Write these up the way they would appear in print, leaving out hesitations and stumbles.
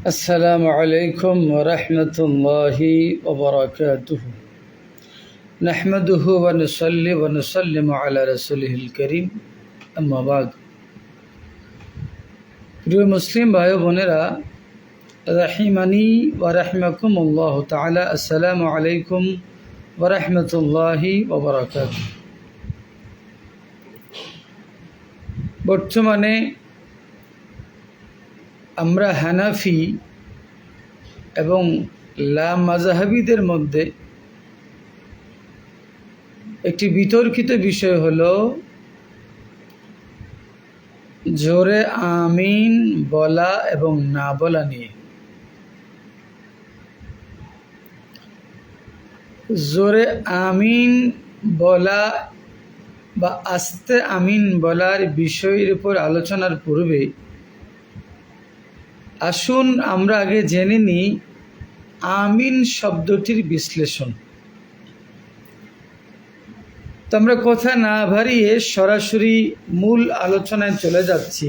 السلام عليكم ورحمة الله وبركاته. نحمده ونصلي ونسلم على رسوله الكريم. أما بعد. প্রিয় মুসলিম ভাই বোনেরা, রাহিমানি ওয়া রাহিমাকুমুল্লাহ তাআলা, আসসালামু আলাইকুম ওয়া রাহমাতুল্লাহি ওয়া বারাকাতুহু। বর্তমানে আমরা হানাফি এবং লা মাযহাবীদের মধ্যে একটি বিতর্কিত বিষয় হলো জোরে আমিন বলা এবং না বলা নিয়ে। জোরে আমিন বলা বা আস্তে আমিন বলার বিষয়ের উপর আলোচনার পূর্বে আসুন আমরা আগে জেনে নিই আমিন শব্দটির বিশ্লেষণ। তো আমরা কথা না বাড়িয়ে সরাসরি মূল আলোচনায় চলে যাচ্ছি।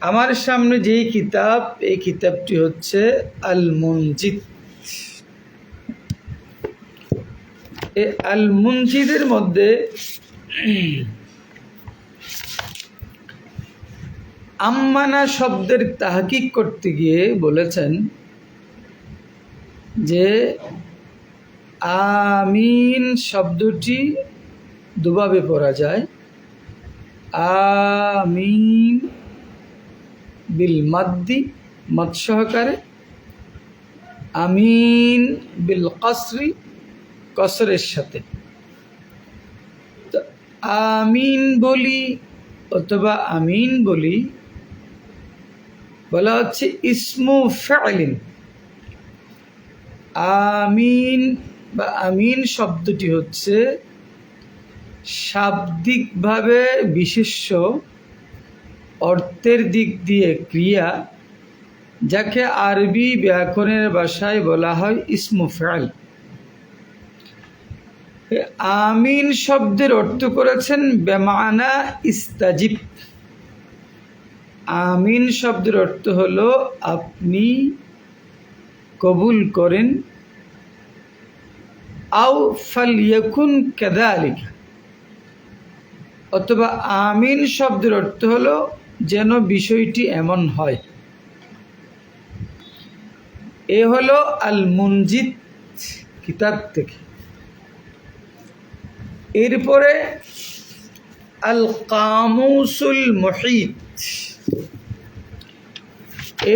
আমার সামনে যেই কিতাব, এই কিতাবটি হচ্ছে আল মুনজিদ। এই আল মুনজিদের মধ্যে আম্মানা শব্দের তাহকিক করতে গিয়ে বলেছেন যে আমিন শব্দটি দুভাবে পড়া যায়। আমিন বিল মাদ্দি, মদ সহকারে, আমিন বিল কসরি, কসরের সাথে। তো আমিন বলি অথবা আমিন বলি বলা হচ্ছে ইসমু ফাইলিন। আমিন বা আমিন শব্দটি হচ্ছে শাব্দিকভাবে বিশেষ্য, অর্থের দিক দিয়ে ক্রিয়া, যাকে আরবি ব্যাকরণের ভাষায় বলা হয় ইসমু ফাইল। আমিন শব্দের অর্থ করেছেন বেমানা ইস্তাজিব। আমিন শব্দের অর্থ হলো আপনি কবুল করেন, আও ফালইয়াকুন কাযালিকা, অথবা আমিন শব্দের অর্থ হলো যেন বিষয়টি এমন হয়। এ হলো আল মুনজিদ কিতাব থেকে। এরপরে আল কামুসুল মুহিত,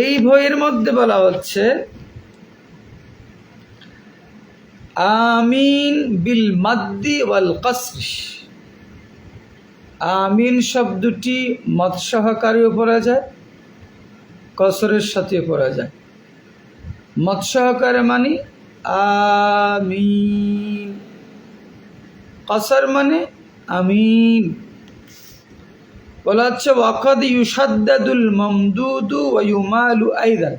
এই বইয়ের মধ্যে বলা হচ্ছে আমিন বিল মাদ্দি ওয়াল কসর। আমিন শব্দটি মদ সহকারেও পড়া যায়, কসরের সাথেও পড়া যায়। মদ সহকারে মানে আমিন, কসর মানে আমিন। বলা হচ্ছে ওয়াকাদ ইউশাদ্দাদুল মামদুদু ওয়া ইউমালু আইদান।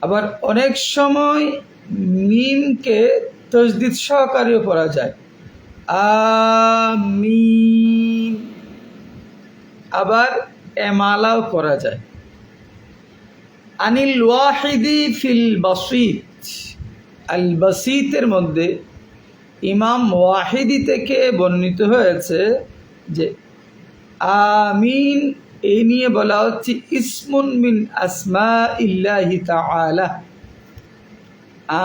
আবার অনেক সময় মিমকে তাসদীদ সহকারেও পড়া যায়, আমিন। আবার এমালাও করা যায়। আনিল ওয়াহিদি ফিল বাসীত, আল বাসীতের মধ্যে ইমাম ওয়াহিদি থেকে বর্ণিত হয়েছে যে আমিন এই নিয়ে বলা হচ্ছে ইসমুন মিন আসমাইল্লাহি তাআলা।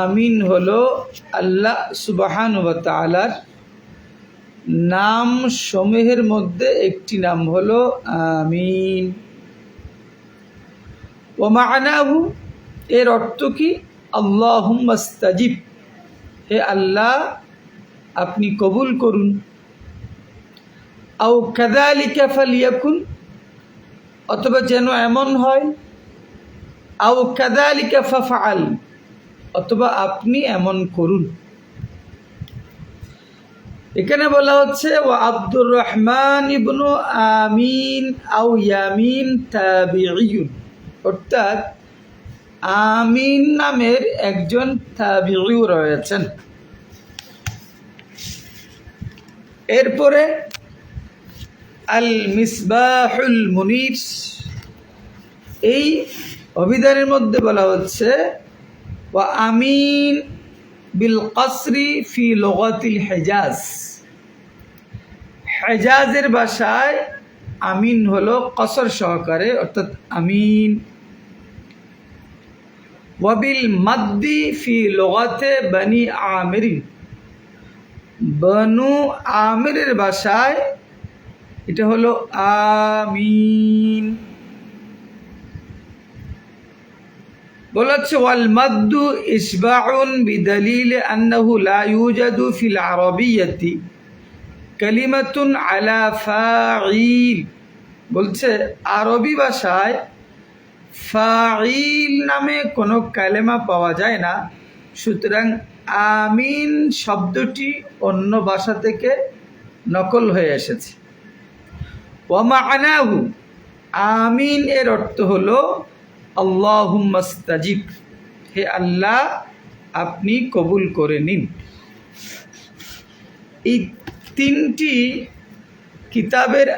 আমিন হলো আল্লাহ সুবহানাহু ওয়া তাআলার নাম সমূহের মধ্যে একটি নাম হলো আমিন। ওয়া মা'নাহু, এর অর্থ কি? আল্লাহুম্মা ইস্তাজিব, হে আল্লাহ আপনি কবুল করুন। আও কাযালিকা ফালইয়াকুন, অথবা যেন এমন হয়। আও কাযালিকা ফাফআল, অথবা আপনি এমন করুন। এখানে বলা হচ্ছে ওয়া আব্দুর রহমান ইবনু আমিন আও ইয়ামিন তাবিঈয়ুন, অর্থাৎ আমিন নামের একজন তাবিঈ রয়েছেন। এরপরে আল মিসবাহুল মুনির, এই অভিধানের মধ্যে বলা হচ্ছে ওয়া আমিন বিল কসরি ফি লুগাতিল হেজাজ, হেজাজের ভাষায় আমিন হলো কসর সহকারে, অর্থাৎ আমিন। ওয়াবিল মাদ্দি ফি লুগাতে বনি আমির, বনু আমিরের ভাষায় এটা হলো আমিন। বলা হচ্ছে ওয়াল মাদ্দু ইসবাউন বিদলিল আন্নাহু লা ইউজাদু ফিল আরবিয়্যাতি কালিমাতুন আলা ফাঈল। বলছে আরবি ভাষায় ফাঈল নামে কোনো কালেমা পাওয়া যায় না, সুতরাং আমিন শব্দটি অন্য ভাষা থেকে নকল হয়ে এসেছে। ওয়া মা'নাহু, আমিন এর অর্থ হলো আল্লাহুম্মা ইস্তাজিব, হে আল্লাহ আপনি কবুল করে নিন। এই তিনটি কিতাবের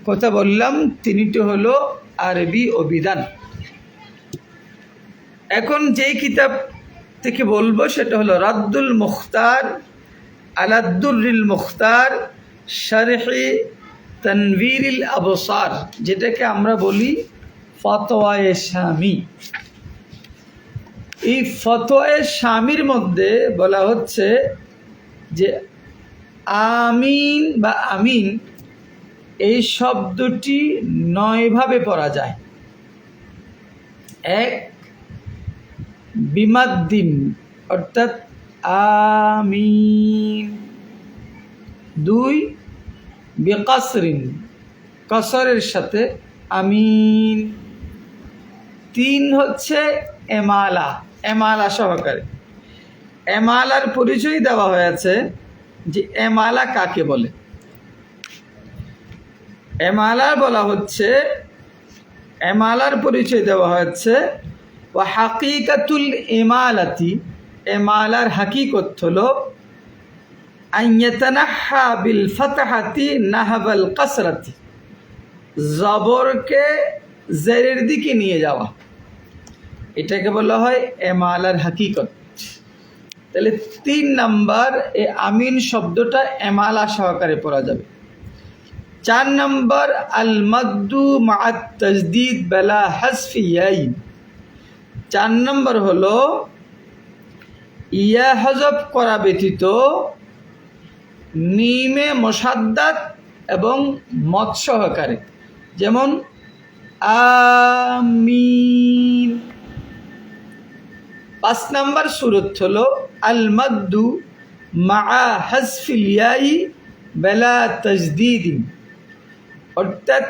কথা বললাম, তিনটি হলো আরবি অভিধান। এখন যেই কিতাব থেকে বলবো সেটা হলো রাদ্দুল মুখতার আলাদ্দুরিল মুখতার শারহি তানভীরিল আবসার, যেটাকে আমরা বলি ফতোয়ায়ে শামী। এই ফতোয়ায়ে শামীর মধ্যে বলা হচ্ছে যে আমিন বা আমিন এই শব্দটি 9 ভাবে পড়া যায়। 1 বিমাদ্দিন অর্থাৎ আমিন, 2 বিকাসরিন কসরের সাথে আমিন, 3 হচ্ছে এমালা, এমালা সহকারে। এমালার পরিচয় দেওয়া হয়েছে যে এমালা কাকে বলে। এমালা বলা হচ্ছে, এমালার পরিচয় দেওয়া হচ্ছে ওয়া হাকিকাতুল ইমালাতি, এমালার হাকিকত হলো আইয়াতানাহা বিল ফাতহাতি নাহবাল কাসরাতি, জবরকে জেরের দিকে নিয়ে যাওয়া, এটাকে বলা হয় এমালার হাকিকত। তাহলে 3 নাম্বার এই আমিন শব্দটা এমালা সহকারে পড়া যাবে। 4 নাম্বার আল মাদ্দু মা'আত তাজদীদ বিলা হাসফি ইয়াইন, 4 নাম্বার হলো ইয়া হযফ করা ব্যতীত মিমে মুশাদ্দাদ এবং মদ সহকারে, যেমন আমিন। 5 নাম্বার সূরত হলো আল মাদ্দু মা'a হাসফিল ইয়াই বিলা তাজদীদ, অর্থাৎ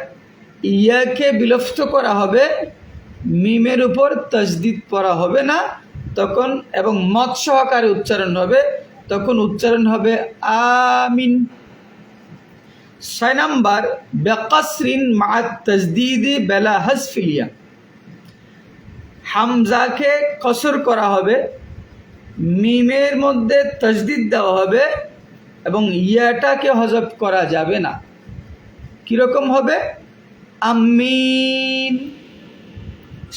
ইয়াকে বিলুপ্ত করা হবে, মিমের উপর তাজদীদ পড়া হবে না তখন, এবং মদ সহকারে উচ্চারণ হবে, তখন উচ্চারণ হবে আমিন। 6 নাম্বার বিকাসরিন মা'আত তাজদীদ বিলা হাসফিল ইয়া, হামজাকে কসর করা হবে, মিমের মধ্যে তাজদীদ দেওয়া হবে এবং ইয়াটাকে হযফ করা যাবে না। কিরকম হবে? আমিন।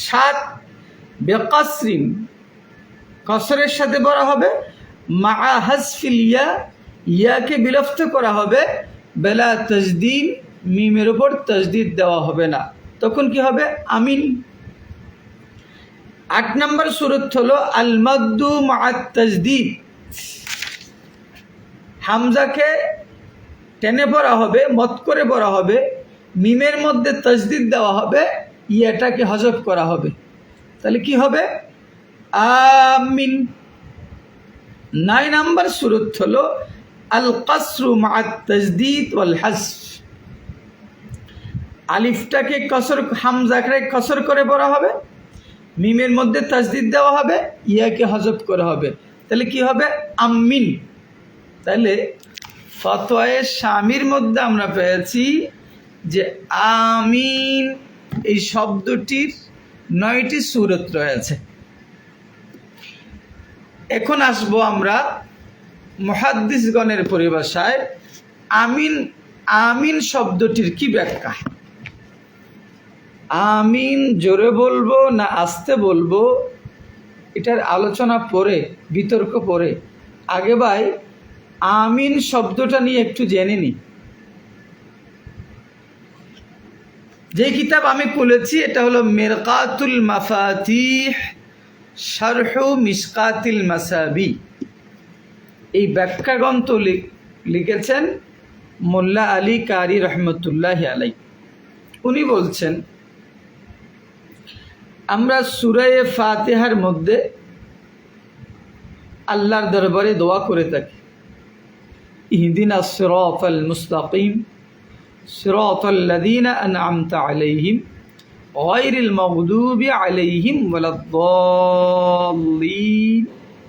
7 বিকাসরিন কসরের সাথে পড়া হবে, মা'a হাসফিল ইয়া, ইয়াকে বিলুপ্ত করা হবে, বিলা তাজদীদ, মিমের উপর তাজদীদ দেওয়া হবে না, তখন কি হবে? আমিন। 8 নম্বর সূরত হলো আল মাদ্দু মা'আত তাজদীদ, হামজাকে টেনে পড়া হবে, মদ করে পড়া হবে, মিমের মধ্যে তাজদীদ দেওয়া হবে, ইয়াটাকে হযফ করা হবে, তাহলে কি হবে? আমিন। 9 নম্বর সূরত হলো আল কসরু মা'আত তাজদীদ ওয়াল হাসফ, আলিফটাকে কসর, হামজাকে কসর করে পড়া হবে, মিমের মধ্যে তাজদীদ দেওয়া হবে, ইয়াকে হযফ করা হবে, তাহলে কি হবে? আমিন। তাহলে ফতোয়ায়ে শামীর মধ্যে আমরা পেয়েছি যে আমিন এই শব্দটির 9টি সূরত রয়েছে। এখন আসবো আমরা মুহাদ্দিসগণের পরিভাষায় আমিন, আমিন শব্দটির কি ব্যাখ্যা। আমিন জোরে বলবো না আস্তে বলবো এটার আলোচনা পরে, বিতর্ক পরে। আগে ভাই আমিন শব্দটা নিয়ে একটু জেনে নিই। যে কিতাব আমি খুলেছি এটা হলো মিরকাতুল মাফাতিহ শারহু মিশকাতিল মাসাবি। এই ব্যাখ্যা গ্রন্থ লিখেছেন মোল্লা আলী কারি রহমতুল্লাহ আলাই। উনি বলছেন, আমরা সূরা ফাতিহার মধ্যে আল্লাহর দরবারে দোয়া করে থাকি, ইহদিনাস সিরাতাল মুস্তাকিম সিরাতাল লাযীনা আন'আমতা আলাইহিম গায়রিল মাগদুবি আলাইহিম ওয়ালাদ-দাল্লিন।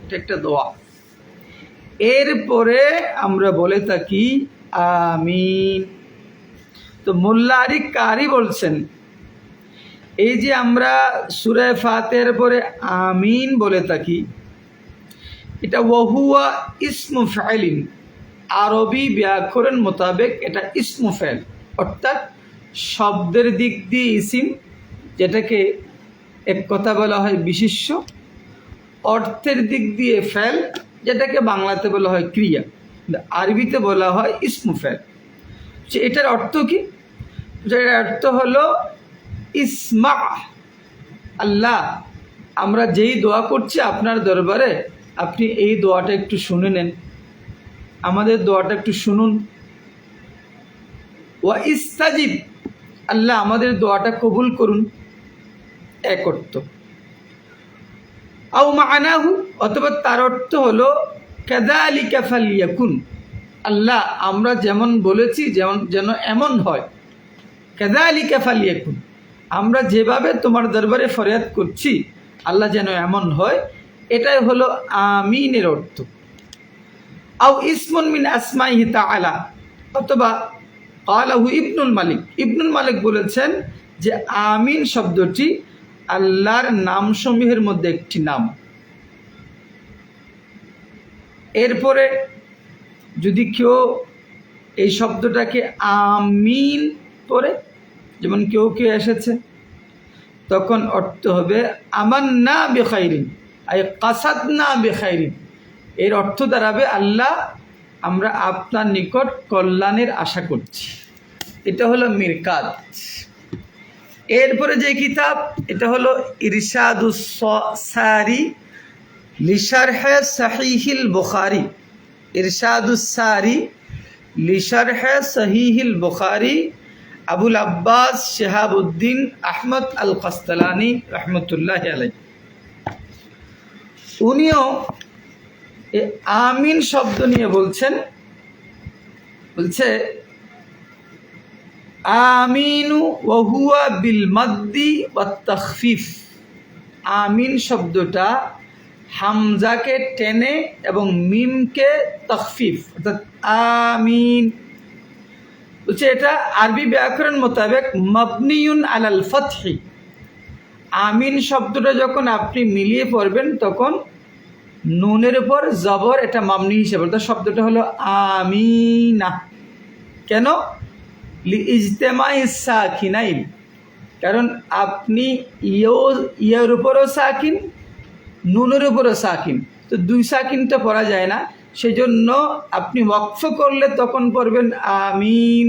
এটা একটা দোয়া। এরপরে আমরা বলে থাকি আমিন। তো মোল্লা আলী কারি বলছেন, এই যে আমরা সূরা ফাতিহার পরে আমিন বলে থাকি, এটা ওয়াহুয়া ইসমু ফাইলিন, আরবি ব্যাকরণ মোতাবেক এটা ইসমু ফাইল, অর্থাৎ শব্দের দিক দিয়ে ইসিম, যেটাকে এক কথা বলা হয় বিশেষ্য, অর্থের দিক দিয়ে ফাইল, যেটাকে বাংলাতে বলা হয় ক্রিয়া, আরবিতে বলা হয় ইসমু ফাইল। এটার অর্থ কি? এটার অর্থ হলো ইসমা, আল্লাহ আমরা যেই দোয়া করছি আপনার দরবারে, আপনি এই দোয়াটা একটু শুনে নেন, আমাদের দোয়াটা একটু শুনুন। ওয়া ইস্তাজিব, আল্লাহ আমাদের দোয়াটা কবুল করুন, এক অর্থ। আও মা'নাহু, অথবা তার অর্থ হলো কাযালিকা ফালইয়াকুন, আল্লাহ আমরা যেমন বলেছি যেন এমন হয়। কাযালিকা ফালইয়াকুন, আমরা যেভাবে তোমার দরবারে ফরিয়াদ করছি আল্লাহ যেন এমন হয়, এটাই হলো আমিনের অর্থ। আও ইসমুন মিন আসমাইহি তাআলা, অথবা ক্বালাহু ইবনুল মালিক, ইবনুল মালিক বলেছেন যে আমিন শব্দটি আল্লাহর নামসমূহের মধ্যে একটি নাম। এরপরে যদি কেউ এই শব্দটাকে আমিন পড়ে, যেমন কেউ কেউ এসেছে, তখন অর্থ হবে আমান্না বিখাইরিন আই কাসাদনা বিখাইরিন, এর অর্থ দাঁড়াবে আল্লাহ আমরা আপনার নিকট কল্যাণের আশা করছি। এটা হলো মিরকাত। এরপরে যে কিতাব, এটা হলো ইরশাদুস সারি লিশারহে সহিহিল বুখারী, ইরশাদুস সারি লিশারহে সহিহিল বুখারী, আবুল আব্বাস শিহাবুদ্দিন আহমদ আল কাসতালানি রহমতুল্লাহ আলাই। উনিও এই আমিন শব্দ নিয়ে বলছে আমিনু ওয়াহুয়া বিল মাদ্দি ওয়াত তাখফিফ, আমিন শব্দটা হামজাকে টেনে এবং মিমকে তাখফিফ, অর্থাৎ আমিন। বলছে এটা আরবি ব্যাকরণ মোতাবেক মাবনিউন আলাল ফাতহি, আমিন শব্দটা যখন আপনি মিলিয়ে পড়বেন তখন নুনের উপর জবর, এটা মামনি হিসেবে, অর্থাৎ শব্দটা হলো আমিনা। কেন? লিইজতিমাই সাকিনাইন, কারণ আপনি ইয়ের উপরও সাকিন, নুনের উপরও সাকিন, তো দুই সাকিনটা পড়া যায় না, সেই জন্য আপনি ওয়াকফ করলে তখন পড়বেন আমিন।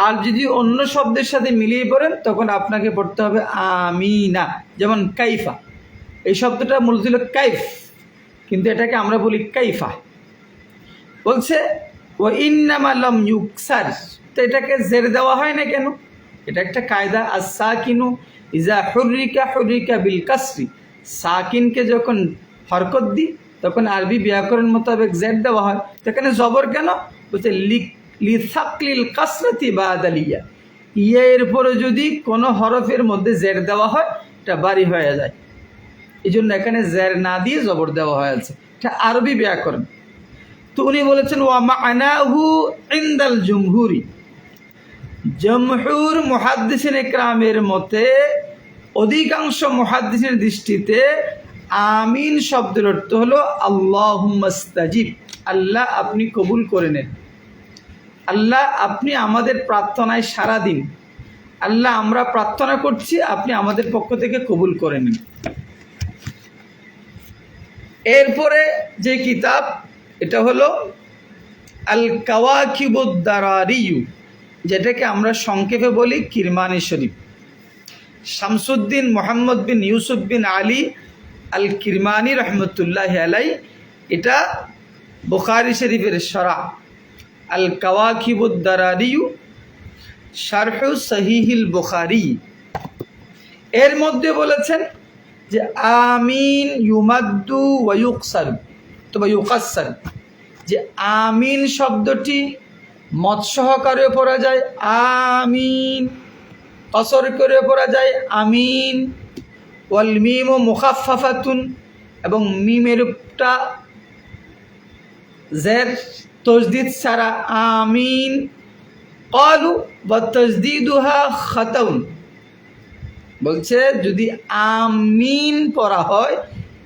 আর যদি অন্য শব্দের সাথে মিলিয়ে পড়েন তখন আপনাকে পড়তে হবে আমিনা। যেমন কাইফা, এই শব্দটা মূলত ছিল কাইফ, কিন্তু এটাকে আমরা বলি কাইফা। বলছে ও ইন্নামা লাম ইউকসার, তো এটাকে জের দেওয়া হয় না কেন? এটা একটা কায়দা, আর সাকিনু ইজা হুররিকা হুররিকা বিল কাসরি, সাকিনকে যখন হরকত দিই তখন আরবি ব্যাকরণ মোতাবেক জের দেওয়া হয়। সেখানে জবর কেন? বলছে লিসাকলিল কাসরাতি বাদালিয়া, ইয়ের পরে যদি কোনো হরফের মধ্যে জের দেওয়া হয় এটা বাড়ি হয়ে যায়, এই জন্য এখানে জের না দিয়ে জবর দেওয়া হয়েছে, এটা আরবি ব্যাকরণ। তো উনি বলেছেন ওয়া মা'নাহু ইনদাল জুমহুরি, জমহুর মুহাদ্দিসিন ইকরামের মতে, অধিকাংশ মুহাদ্দিসের দৃষ্টিতে আমিন শব্দের অর্থ হলো আল্লাহুম্মাস্তাজিব, আল্লাহ আপনি কবুল করে নেন, আল্লাহ আপনি আমাদের প্রার্থনায় সাড়া দিন, আল্লাহ আমরা প্রার্থনা করছি আপনি আমাদের পক্ষ থেকে কবুল করে নিন। এরপরে যে কিতাব এটা হলো আল কাওয়াকিবুদ দারারিয়ু, যেটাকে আমরা সংক্ষেপে বলি কিরমানি শরীফ। শামসুদ্দিন মোহাম্মদ বিন ইউসুফ বিন আলী আল কিরমানি রহমতুল্লাহ আলাই, এটা বুখারী শরীফের শরহ। আল কাওয়াকিবুদ দারারিয়ু শারহু সহিহিল বুখারী, এর মধ্যে বলেছেন যে আমিন ইউমাদ্দু ওয়া ইউকসার, তবে ইউকাসসার, যে আমিন শব্দটি মদ সহকারে পড়া যায় আমিন, কসর করে পড়া যায় আমিন, ওয়াল মিমু মুখাফফাতুন, এবং মিমের উপটা জের তাজদীদ ছাড়া আমিন। ক্বালু ওয়া তাজদীদুহা খাতাউন, বলছে যদি আমিন পড়া হয়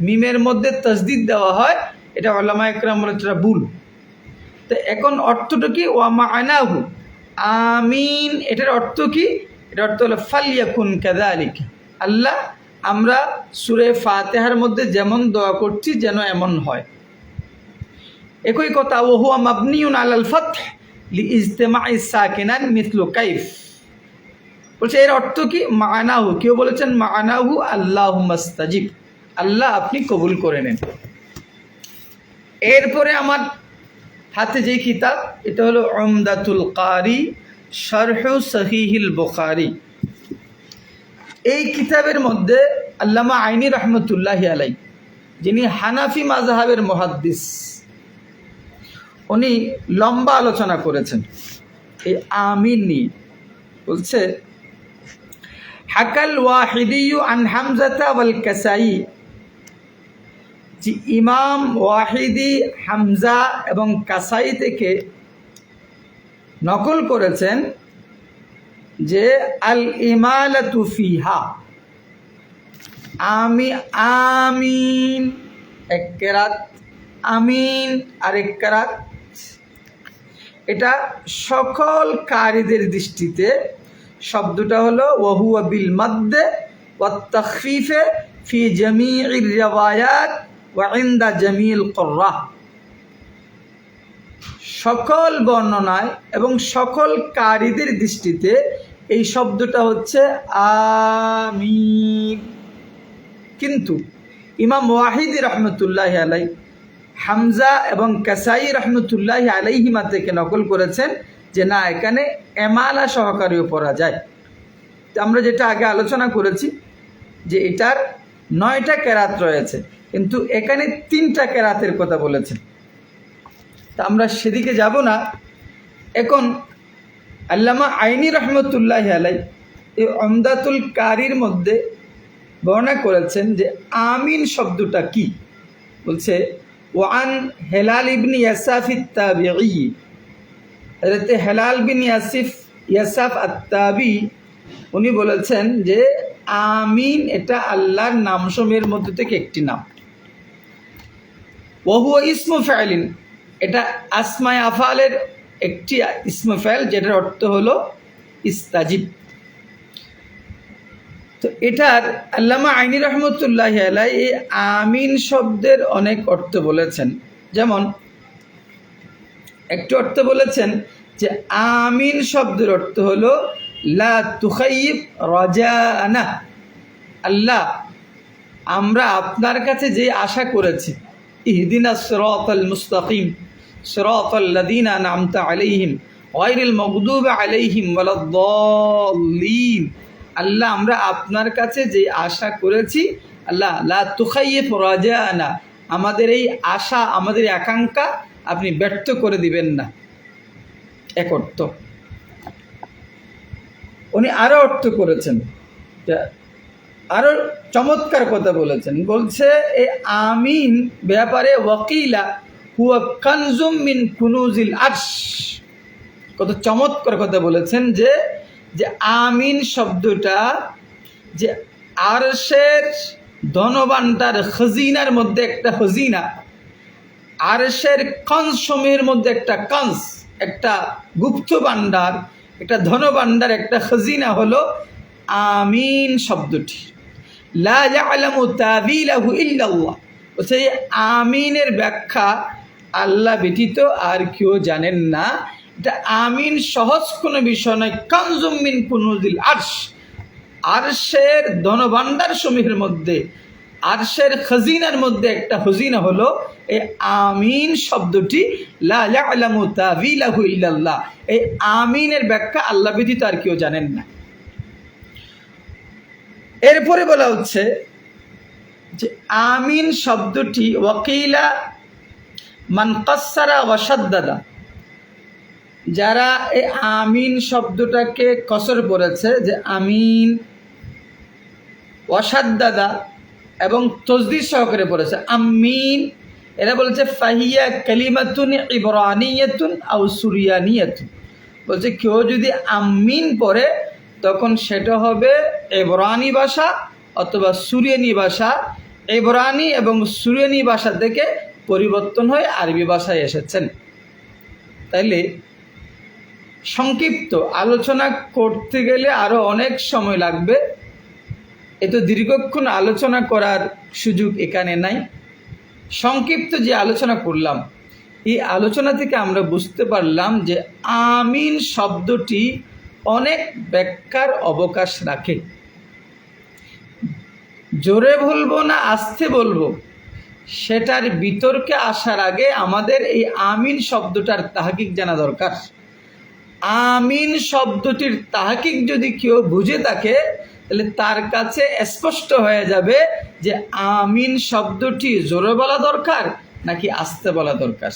মিমের মধ্যে তাজদীদ দেওয়া হয়, এটা উলামা ইকরাম বলে এটা ভুল। তো এখন অর্থটা কি? ওয়া মা'নাহু, আমিন এটার অর্থ কি? এটার অর্থ হলো ফালইয়াকুন কাযালিক, আল্লাহ আমরা সূরা ফাতিহার মধ্যে যেমন দোয়া করছি যেন এমন হয়। একই কথা ওয়া হুয়া মাবনিউন আলাল ফাতহ লিইজতিমাই সাকিনান মিথলু কাইফ, বলছে এর অর্থ কি? মা'নাহু, কেউ বলেছেন মা'নাহু আল্লাহুম্মা ইস্তাজিব, আল্লাহ আপনি কবুল করে নেন। এরপরে আমার হাতে যে কিতাব এটা হলো উমদাতুল কারি শারহু সহিহিল বুখারী। এই কিতাবের মধ্যে আল্লামা আইনি রহমতুল্লাহি আলাই, যিনি হানাফি মাযহাবের মুহাদ্দিস, উনি লম্বা আলোচনা করেছেন এই আমিন নিয়ে। বলছে হাকাল ওয়াহিদিয়ু আন হামজাতা ওয়াল কাসাই, যে ইমাম ওয়াহিদি হামজা এবং কাসাই থেকে নকল করেছেন যে আল ইমালাতু ফিহা, আমি আমিন এক কেরাত, আমিন আরেক কেরাত, এটা সকল কারীদের দৃষ্টিতে শব্দটা হলো ওয়া হুয়া বিল মাদ্দে ওয়াত তাখফিফে ফি জামিইর রিওয়ায়াত ওয়া ইনদা জামিল কুররা, সকল বর্ণনায় এবং সকল কারীদের দৃষ্টিতে এই শব্দটা হচ্ছে আমিন। কিন্তু ইমাম ওয়াহিদি রহমতুল্লাহি আলাই হামজা এবং কাসাই রহমতুল্লাহি আলাইহিমা থেকে নকল করেছেন যে না, এখানে এমালা সহকারেও পড়া যায়। তো আমরা যেটা আগে আলোচনা করেছি যে এটার 9টা কেরাত রয়েছে, কিন্তু এখানে 3টা কেরাতের কথা বলেছেন। তা আমরা সেদিকে যাব না। এখন আল্লামা আইনি রহমতুল্লাহি আলাই এই উমদাতুল কারির মধ্যে বর্ণনা করেছেন যে আমিন শব্দটা কি। বলছে ওয়ান হেলাল ইবনি ইয়াসাফ আত-তাবিঈ, হযরত হেলাল বিন ইয়াসাফ আত-তাবি উনি বলেছেন যে আমিন এটা আল্লাহর নামসমূহের মধ্যে থেকে একটি নাম। ওয়া হুয়া ইসমু ফাইলিন, এটা আসমায়ে আফআলের একটি ইসমে ফাইল, যেটার অর্থ হলো ইস্তাজিব। তো এটার আল্লামা আইনি রহমতুল্লাহি আলাই এই আমিন শব্দের অনেক অর্থ বলেছেন। যেমন একটি অর্থ বলেছেন যে আমিন শব্দের অর্থ হলো লা তুখাইব রাজানা, আল্লাহ আমরা আপনার কাছে যে আশা করেছি, ইহদিনাস সিরাতাল মুস্তাকিম সিরাতাল লাযিনা আন'আমতা আলাইহিম গায়রিল মাগদুবি আলাইহিম ওয়ালাদ-দাল্লিন, আল্লাহ আমরা আপনার কাছে যে আশা করেছি, আল্লাহ লা তুখাইব রাজানা, আমাদের এই আশা আমাদের আকাঙ্ক্ষা আপনি ব্যর্থ করে দিবেন না। এক অর্থ। উনি আরো অর্থ করেছেন, আরো চমৎকার কথা বলেছেন। বলছে এই আমিন ব্যাপারে ওয়াকিলা হুয়া কানজুম মিন কুনুজিল আরশ, কত চমৎকার কথা বলেছেন যে যে আমিন শব্দটা যে আরশের ধনভাণ্ডার খজিনার মধ্যে একটা খজিনা, আরশের কঞ্জ সমূহের মধ্যে একটা কঞ্জ, একটা গুপ্ত ভাণ্ডার, একটা ধনভাণ্ডার, একটা খাজিনা হলো আমিন শব্দটি। লা ইয়ালামু তাবিলাহু ইল্লাল্লাহ, বলছে এই আমিনের ব্যাখ্যা আল্লাহ ব্যতীত আর কেউ জানেন না। এটা আমিন সহজ কোনো বিষয় নয়। কানজুম মিন কুনুজিল আরশ, আরশের ধনভাণ্ডার সমূহের মধ্যে, আরশের খাজিনার মধ্যে একটা খাজিনা হলো এই আমিন শব্দটি। লা ইয়ালামু তাবিলাহু ইল্লাল্লাহ, এই আমিনের ব্যাখ্যা আল্লাহ ব্যতীত আর কেউ জানেন না। এরপরে বলা হচ্ছে যে আমিন শব্দটি ওয়াকিলা মান কাসসারা ওয়া শাদ্দাদা, যারা এই আমিন শব্দটাকে কসর করেছে, যে আমিন ওয়াসাদ্দাদা এবং তসদিদ সহকারে পড়েছে আমিন, এরা বলেছে ফাহিয়া কালিমাতুন ইবরানিয়াতুন আও সুরিয়ানিয়াতুন, বলছে কেউ যদি আমিন পড়ে তখন সেটা হবে ইবরানি ভাষা অথবা সুরিয়ানি ভাষা। ইবরানি এবং সুরিয়ানি ভাষা থেকে পরিবর্তন হয়ে আরবি ভাষায় এসেছেন। তাইলে সংক্ষিপ্ত আলোচনা করতে গেলে আরও অনেক সময় লাগবে, এত দীর্ঘক্ষণ আলোচনা করার সুযোগ এখানে নাই। সংক্ষিপ্ত যে আলোচনা করলাম, এই আলোচনা থেকে আমরা বুঝতে পারলাম যে আমিন শব্দটি অনেক ব্যাখ্যার অবকাশ রাখে। জোরে বলবো না আস্তে বলবো, সেটার বিতর্কে আসার আগে আমাদের এই আমিন শব্দটার তাহকিক জানা দরকার। আমিন শব্দটির তাহকিক যদি কেউ বুঝে থাকে, তাহলে তার কাছে স্পষ্ট হয়ে যাবে যে আমিন শব্দটি জোরে বলা দরকার নাকি আস্তে বলা দরকার।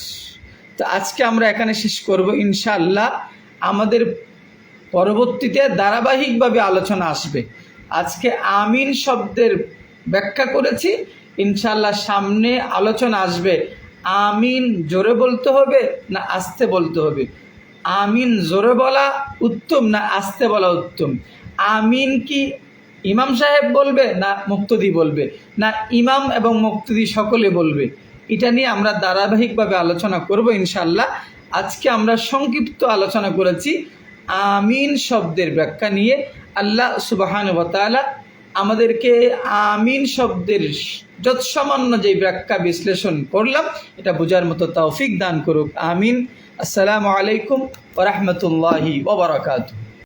তো আজকে আমরা এখানে শেষ করব ইনশাআল্লাহ। আমাদের পরবর্তীতে ধারাবাহিকভাবে আলোচনা আসবে। আজকে আমিন শব্দের ব্যাখ্যা করেছি, ইনশাআল্লাহ সামনে আলোচনা আসবে আমিন জোরে বলতে হবে না আস্তে বলতে হবে, আমিন জোরে বলা উত্তম না আস্তে বলা উত্তম, আমিন কি ইমাম সাহেব বলবে না মুক্তদি বলবে, না ইমাম এবং মুক্তদি সকলে বলবে, এটা নিয়ে আমরা ধারাবাহিকভাবে আলোচনা করব ইনশাআল্লাহ। আজকে আমরা সংক্ষিপ্ত আলোচনা করেছি আমিন শব্দের ব্যাখ্যা নিয়ে। আল্লাহ সুবহানাহু ওয়া তাআলা আমাদেরকে আমিন শব্দের যৎসামান্য যে ব্যাখ্যা বিশ্লেষণ করলাম এটা বোঝার মতো তৌফিক দান করুক। আমিন। আসসালামু আলাইকুম ওয়া রাহমাতুল্লাহি ওয়া বারাকাতুহু।